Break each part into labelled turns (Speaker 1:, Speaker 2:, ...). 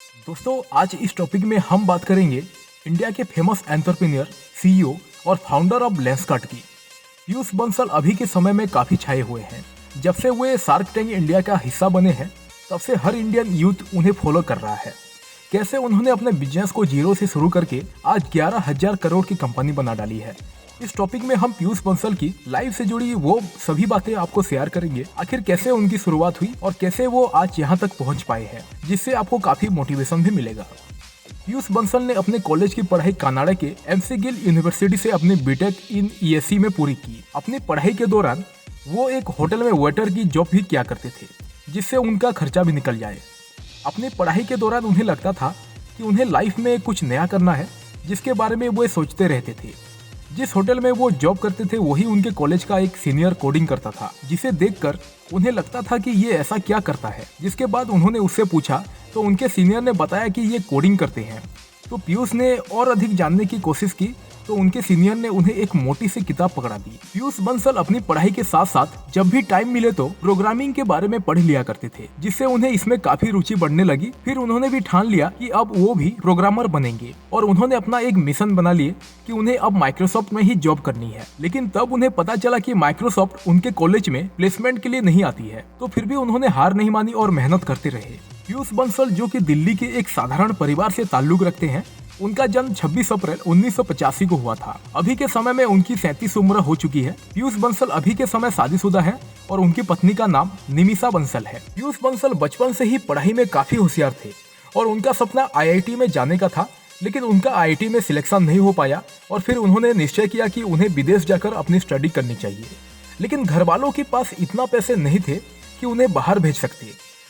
Speaker 1: दोस्तों, आज इस टॉपिक में हम बात करेंगे इंडिया के फेमस एंटरप्रेन्योर, सीईओ और फाउंडर ऑफ लेंसकार्ट की। पीयूष बंसल अभी के समय में काफी छाए हुए हैं। जब से वे शार्क टैंक इंडिया का हिस्सा बने हैं, तब से हर इंडियन यूथ उन्हें फॉलो कर रहा है। कैसे उन्होंने अपने बिजनेस को जीरो से शुरू करके आज 11,000 करोड़ की कंपनी बना डाली है। इस टॉपिक में हम पीयूष बंसल की लाइफ से जुड़ी वो सभी बातें आपको शेयर करेंगे। आखिर कैसे उनकी शुरुआत हुई और कैसे वो आज यहाँ तक पहुँच पाए हैं, जिससे आपको काफी मोटिवेशन भी मिलेगा। पीयूष बंसल ने अपने कॉलेज की पढ़ाई कनाडा के एमसी गिल यूनिवर्सिटी से अपनी बीटेक इन ईएससी में पूरी की। अपनी पढ़ाई के दौरान वो एक होटल में वेटर की जॉब भी किया करते थे, जिससे उनका खर्चा भी निकल जाए। अपनी पढ़ाई के दौरान उन्हें लगता था कि उन्हें लाइफ में कुछ नया करना है, जिसके बारे में वो सोचते रहते थे। जिस होटल में वो जॉब करते थे वही उनके कॉलेज का एक सीनियर कोडिंग करता था, जिसे देखकर उन्हें लगता था कि ये ऐसा क्या करता है। जिसके बाद उन्होंने उससे पूछा तो उनके सीनियर ने बताया कि ये कोडिंग करते हैं। तो पीयूष ने और अधिक जानने की कोशिश की तो उनके सीनियर ने उन्हें एक मोटी सी किताब पकड़ा दी। पीयूष बंसल अपनी पढ़ाई के साथ साथ जब भी टाइम मिले तो प्रोग्रामिंग के बारे में पढ़ लिया करते थे, जिससे उन्हें इसमें काफी रुचि बढ़ने लगी। फिर उन्होंने भी ठान लिया कि अब वो भी प्रोग्रामर बनेंगे और उन्होंने अपना एक मिशन बना लिए कि उन्हें अब माइक्रोसॉफ्ट में ही जॉब करनी है। लेकिन तब उन्हें पता चला कि माइक्रोसॉफ्ट उनके कॉलेज में प्लेसमेंट के लिए नहीं आती है। तो फिर भी उन्होंने हार नहीं मानी और मेहनत करते रहे। पीयूष बंसल, जो कि दिल्ली के एक साधारण परिवार से ताल्लुक रखते हैं, उनका जन्म 26 अप्रैल 1985 को हुआ था। अभी के समय में उनकी 37 उम्र हो चुकी है। पीयूष बंसल अभी के समय शादीशुदा है और उनकी पत्नी का नाम निमिषा बंसल है। पीयूष बंसल बचपन से ही पढ़ाई में काफी होशियार थे और उनका सपना आईआईटी में जाने का था, लेकिन उनका आईआईटी में सिलेक्शन नहीं हो पाया और फिर उन्होंने निश्चय किया कि उन्हें विदेश जाकर अपनी स्टडी करनी चाहिए। लेकिन घर वालों के पास इतना पैसे नहीं थे कि उन्हें बाहर भेज सकते,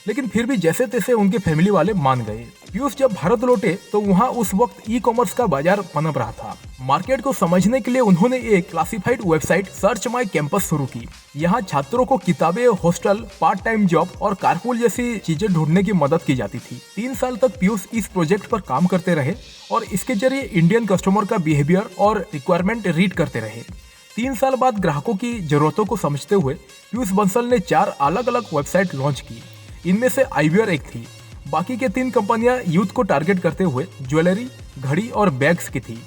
Speaker 1: लेकिन फिर भी जैसे तैसे उनके फैमिली वाले मान गए। पीयूष जब भारत लौटे तो वहाँ उस वक्त ई कॉमर्स का बाजार पनप रहा था। मार्केट को समझने के लिए उन्होंने एक क्लासिफाइड वेबसाइट सर्च माई कैंपस शुरू की। यहाँ छात्रों को किताबें, हॉस्टल, पार्ट टाइम जॉब और कारपूल जैसी चीजें ढूंढने की मदद की जाती थी। 3 साल तक पीयूष इस प्रोजेक्ट पर काम करते रहे और इसके जरिए इंडियन कस्टमर का बिहेवियर और रिक्वायरमेंट रीड करते रहे। 3 साल बाद ग्राहकों की जरूरतों को समझते हुए पीयूष बंसल ने 4 अलग अलग वेबसाइट लॉन्च की। इनमें से आईवियर एक थी। बाकी के 3 कंपनियां यूथ को टारगेट करते हुए ज्वेलरी, घड़ी और बैग्स की थी।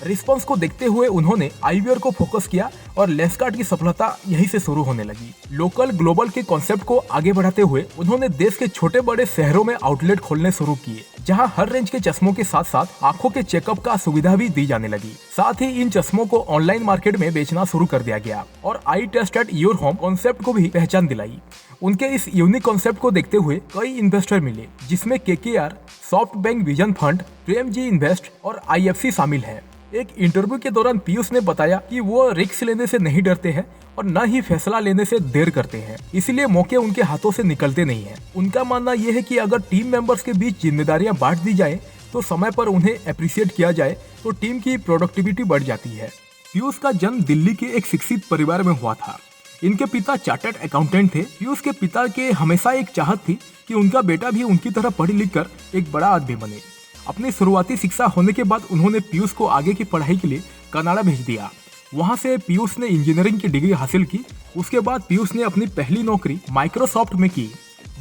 Speaker 1: रिस्पांस को देखते हुए उन्होंने आईवियर को फोकस किया और लेंसकार्ट की सफलता यहीं से शुरू होने लगी। लोकल ग्लोबल के कॉन्सेप्ट को आगे बढ़ाते हुए उन्होंने देश के छोटे बड़े शहरों में आउटलेट खोलने शुरू किए, जहां हर रेंज के चश्मों के साथ साथ आंखों के चेकअप का सुविधा भी दी जाने लगी। साथ ही इन चश्मों को ऑनलाइन मार्केट में बेचना शुरू कर दिया गया और eye test at your home concept को भी पहचान दिलाई। उनके इस यूनिक कॉन्सेप्ट को देखते हुए कई इन्वेस्टर मिले, जिसमें KKR, SoftBank Vision Fund, Premji Invest और आईएफसी शामिल है। एक इंटरव्यू के दौरान पीयूष ने बताया कि वो रिस्क लेने से नहीं डरते हैं और न ही फैसला लेने से देर करते हैं, इसलिए मौके उनके हाथों से निकलते नहीं हैं। उनका मानना यह है कि अगर टीम मेंबर्स के बीच जिम्मेदारियां बांट दी जाए तो समय पर उन्हें अप्रिशिएट किया जाए तो टीम की प्रोडक्टिविटी बढ़ जाती है। पीयूष का जन्म दिल्ली के एक शिक्षित परिवार में हुआ था। इनके पिता चार्टर्ड अकाउंटेंट थे। पीयूष के पिता के हमेशा एक चाहत थी कि उनका बेटा भी उनकी तरह पढ़ लिख कर एक बड़ा आदमी बने। अपनी शुरुआती शिक्षा होने के बाद उन्होंने पीयूष को आगे की पढ़ाई के लिए कनाडा भेज दिया। वहां से पीयूष ने इंजीनियरिंग की डिग्री हासिल की। उसके बाद पीयूष ने अपनी पहली नौकरी माइक्रोसॉफ्ट में की।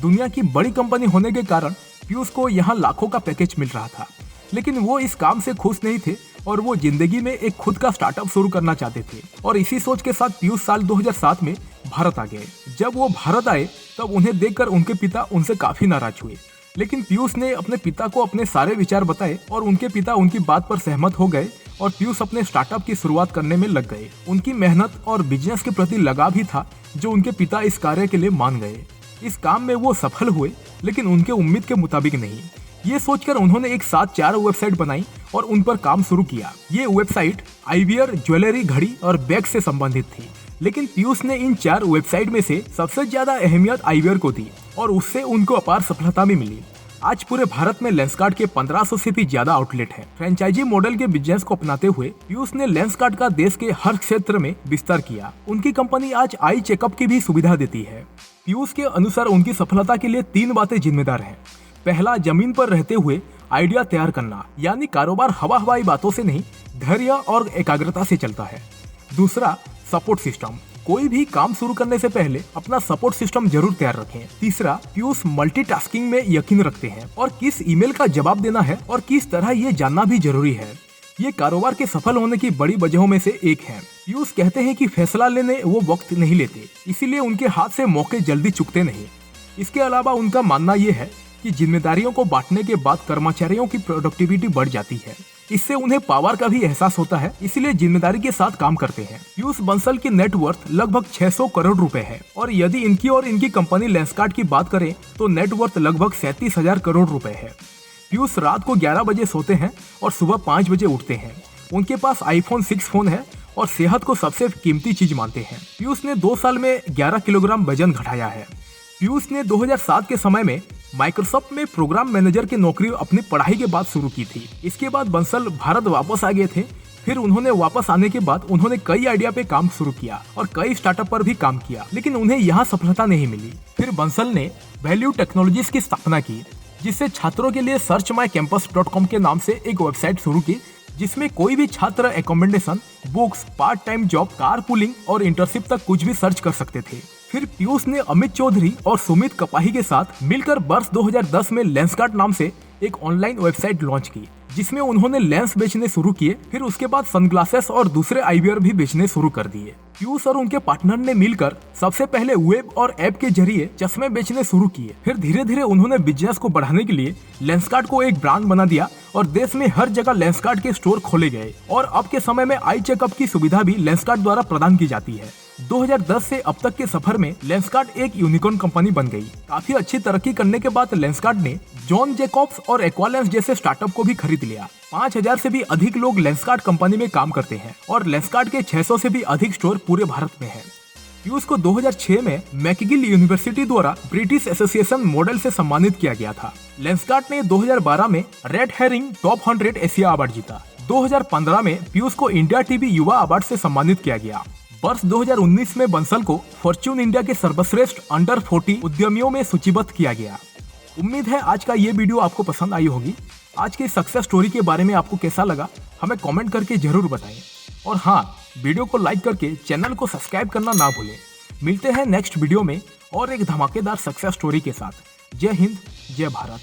Speaker 1: दुनिया की बड़ी कंपनी होने के कारण पीयूष को यहाँ लाखों का पैकेज मिल रहा था, लेकिन वो इस काम से खुश नहीं थे और वो जिंदगी में एक खुद का स्टार्टअप शुरू करना चाहते थे। और इसी सोच के साथ पीयूष साल 2007 में भारत आ गए। जब वो भारत आए तब उन्हें देखकर उनके पिता उनसे काफी नाराज हुए, लेकिन पीयूष ने अपने पिता को अपने सारे विचार बताए और उनके पिता उनकी बात पर सहमत हो गए और पीयूष अपने स्टार्टअप की शुरुआत करने में लग गए। उनकी मेहनत और बिजनेस के प्रति लगाव ही था जो उनके पिता इस कार्य के लिए मान गए। इस काम में वो सफल हुए, लेकिन उनके उम्मीद के मुताबिक नहीं। ये सोचकर उन्होंने एक साथ 4 वेबसाइट बनाई और उन पर काम शुरू किया। ये वेबसाइट आईवियर, ज्वेलरी, घड़ी और बैग से संबंधित थी, लेकिन पीयूष ने इन 4 वेबसाइट में से सबसे ज्यादा अहमियत आईवियर को दी और उससे उनको अपार सफलता भी मिली। आज पूरे भारत में लेंसकार्ट के 1500 से भी ज्यादा आउटलेट हैं। फ्रेंचाइजी मॉडल के बिजनेस को अपनाते हुए पीयूष ने लेंसकार्ट का देश के हर क्षेत्र में विस्तार किया। उनकी कंपनी आज आई चेकअप की भी सुविधा देती है। पीयूष के अनुसार उनकी सफलता के लिए 3 बातें जिम्मेदार हैं। पहला, जमीन पर रहते हुए आइडिया तैयार करना, यानी कारोबार हवाई बातों से नहीं, धैर्य और एकाग्रता से चलता है। दूसरा, सपोर्ट सिस्टम, कोई भी काम शुरू करने से पहले अपना सपोर्ट सिस्टम जरूर तैयार रखें। तीसरा, पीयूष मल्टीटास्किंग में यकीन रखते हैं और किस ईमेल का जवाब देना है और किस तरह ये जानना भी जरूरी है। ये कारोबार के सफल होने की बड़ी वजहों में से एक है। पीयूष कहते हैं कि फैसला लेने वो वक्त नहीं लेते, इसीलिए उनके हाथ से मौके जल्दी चुकते नहीं। इसके अलावा उनका मानना ये है कि जिम्मेदारियों को बांटने के बाद कर्मचारियों की प्रोडक्टिविटी बढ़ जाती है। इससे उन्हें पावर का भी एहसास होता है, इसीलिए जिम्मेदारी के साथ काम करते हैं। पीयूष बंसल की नेटवर्थ लगभग 600 करोड़ रुपए है और यदि इनकी और इनकी कंपनी लेंसकार्ट की बात करें तो नेटवर्थ लगभग 37,000 करोड़ रुपए है। पीयूष रात को 11 बजे सोते हैं और सुबह 5 बजे उठते हैं। उनके पास iPhone 6 फोन है और सेहत को सबसे कीमती चीज मानते हैं। पीयूष ने 2 साल में 11 किलोग्राम वजन घटाया है। पीयूष ने 2007 के समय में माइक्रोसॉफ्ट में प्रोग्राम मैनेजर की नौकरी अपनी पढ़ाई के बाद शुरू की थी। इसके बाद बंसल भारत वापस आ गए थे। फिर उन्होंने वापस आने के बाद उन्होंने कई आइडिया पे काम शुरू किया और कई स्टार्टअप पर भी काम किया, लेकिन उन्हें यहाँ सफलता नहीं मिली। फिर बंसल ने वैल्यू टेक्नोलॉजीज की स्थापना की, जिससे छात्रों के लिए searchmycampus.com के नाम से एक वेबसाइट शुरू की, जिसमें कोई भी छात्र accommodation, books, part time job, car pulling और इंटर्नशिप तक कुछ भी सर्च कर सकते थे। फिर पीयूष ने अमित चौधरी और सुमित कपाही के साथ मिलकर वर्ष 2010 में लेंसकार्ट नाम से एक ऑनलाइन वेबसाइट लॉन्च की, जिसमें उन्होंने लेंस बेचने शुरू किए। फिर उसके बाद सनग्लासेस और दूसरे आईवियर भी बेचने शुरू कर दिए। पीयूष और उनके पार्टनर ने मिलकर सबसे पहले वेब और ऐप के जरिए चश्मे बेचने शुरू किए। फिर धीरे धीरे उन्होंने बिजनेस को बढ़ाने के लिए लेंसकार्ट को एक ब्रांड बना दिया और देश में हर जगह लेंसकार्ट के स्टोर खोले गए और अब के समय में आई चेकअप की सुविधा भी लेंसकार्ट द्वारा प्रदान की जाती है। 2010 से अब तक के सफर में लेंसकार्ट एक यूनिकॉर्न कंपनी बन गई। काफी अच्छी तरक्की करने के बाद लेंसकार्ट ने जॉन जैकब्स और एक्वालेंस जैसे स्टार्टअप को भी खरीद लिया। 5000 से भी अधिक लोग लेंसकार्ट कंपनी में काम करते हैं और लेंसकार्ट के 600 से भी अधिक स्टोर पूरे भारत में है। पीयूष को 2006 में मैकगिल यूनिवर्सिटी द्वारा ब्रिटिश एसोसिएशन मॉडल से सम्मानित किया गया था। लेंसकार्ट ने 2012 में red herring top 100 Asia award जीता। 2015 में पीयूष को इंडिया टीवी युवा अवार्ड से सम्मानित किया गया। वर्ष 2019 में बंसल को फॉर्च्यून इंडिया के सर्वश्रेष्ठ अंडर 40 उद्यमियों में सूचीबद्ध किया गया। उम्मीद है आज का ये वीडियो आपको पसंद आई होगी। आज की सक्सेस स्टोरी के बारे में आपको कैसा लगा हमें कमेंट करके जरूर बताएं। और हाँ, वीडियो को लाइक करके चैनल को सब्सक्राइब करना ना भूलें। मिलते हैं नेक्स्ट वीडियो में और एक धमाकेदार सक्सेस स्टोरी के साथ। जय हिंद, जय भारत।